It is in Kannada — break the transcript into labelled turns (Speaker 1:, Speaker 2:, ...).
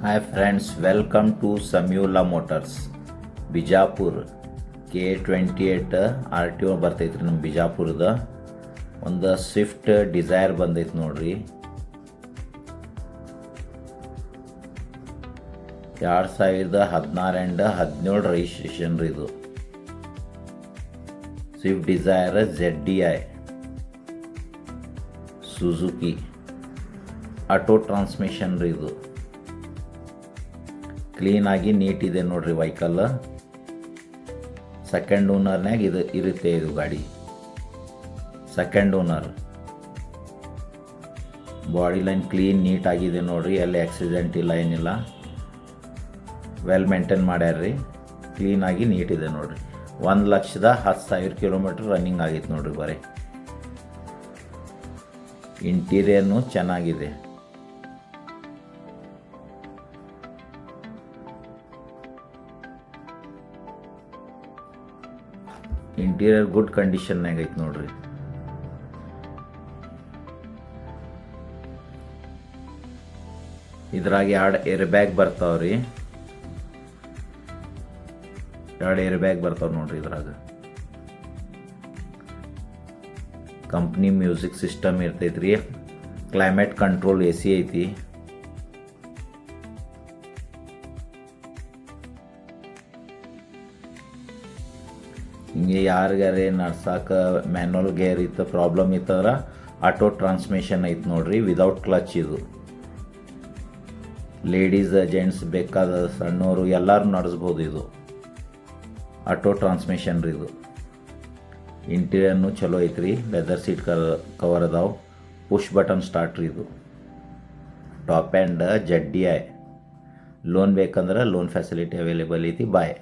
Speaker 1: Hi friends, welcome to Samiulla motors Bijapur. K28 RTO ಬರ್ತೈತ್ರಿ ನಮ್ಮ ಬಿಜಾಪುರದ. ಒಂದು ಸ್ವಿಫ್ಟ್ ಡಿಸೈರ್ ಬಂದೈತೆ ನೋಡ್ರಿ. 2016 ಆ್ಯಂಡ್ 17 ರಿಜಿಸ್ಟ್ರೇಷನ್ ರೀ ಇದು. Swift Dzire ZDI Suzuki auto transmission ರೀ ಇದು. ಕ್ಲೀನಾಗಿ ನೀಟ್ ಇದೆ ನೋಡ್ರಿ ವೆಹಿಕಲ್. ಸೆಕೆಂಡ್ ಓನರ್ನಾಗ ಇದು ಇರುತ್ತೆ ಇದು ಗಾಡಿ. Second owner. Body line clean neat ಆಗಿದೆ ನೋಡ್ರಿ. ಎಲ್ಲಿ ಆಕ್ಸಿಡೆಂಟ್ ಇಲ್ಲ, ಏನಿಲ್ಲ. ವೆಲ್ ಮೇಂಟೈನ್ ಮಾಡ್ಯಾರ್ರಿ. ಕ್ಲೀನಾಗಿ ನೀಟ್ ಇದೆ ನೋಡ್ರಿ. 1,10,000 ಕಿಲೋಮೀಟ್ರ್ ರನ್ನಿಂಗ್ ಆಗಿತ್ತು ನೋಡ್ರಿ ಬರೀ. ಇಂಟೀರಿಯರ್ನು ಚೆನ್ನಾಗಿದೆ. ಇಂಟೀರಿಯರ್ ಗುಡ್ ಕಂಡೀಷನ್ನಾಗ ಐತೆ ನೋಡ್ರಿ. ಇದ್ರಾಗ 2 ಏರ್ ಬ್ಯಾಗ್ ಬರ್ತಾವ್ರಿ. 2 ಏರ್ ಬ್ಯಾಗ್ ಬರ್ತಾವ ನೋಡ್ರಿ ಇದ್ರಾಗ. ಕಂಪ್ನಿ ಮ್ಯೂಸಿಕ್ ಸಿಸ್ಟಮ್ ಇರ್ತೈತ್ರಿ. ಕ್ಲೈಮೇಟ್ ಕಂಟ್ರೋಲ್ AC ಐತಿ. ಹಿಂಗೆ ಯಾರಿಗಾರೆ ನಡ್ಸಕ್ಕೆ ಮ್ಯಾನ್ಯಲ್ ಗೇರ್ ಇತ್ತು, ಪ್ರಾಬ್ಲಮ್ ಇತ್ತಂದ್ರೆ ಆಟೋ ಟ್ರಾನ್ಸ್ಮಿಷನ್ ಐತೆ ನೋಡ್ರಿ. ವಿದೌಟ್ ಕ್ಲಚ್ ಇದು. ಲೇಡೀಸ್ ಜೆಂಟ್ಸ್ ಬೇಕಾದ ಸಣ್ಣವರು ಎಲ್ಲರೂ ನಡೆಸ್ಬೋದು ಇದು. ಆಟೋ ಟ್ರಾನ್ಸ್ಮಿಷನ್ ರೀ ಇದು. ಇಂಟೀರಿಯರ್ನು ಚಲೋ ಐತ್ರಿ. ಲೆದರ್ ಸೀಟ್ ಕವರ್ ಅದಾವೆ. ಪುಷ್ ಬಟನ್ ಸ್ಟಾರ್ಟ್ ರೀ ಇದು. Top and ZDI. ಲೋನ್ ಬೇಕಂದ್ರೆ ಲೋನ್ ಫೆಸಿಲಿಟಿ ಅವೈಲೇಬಲ್ ಐತಿ. ಬಾಯ್.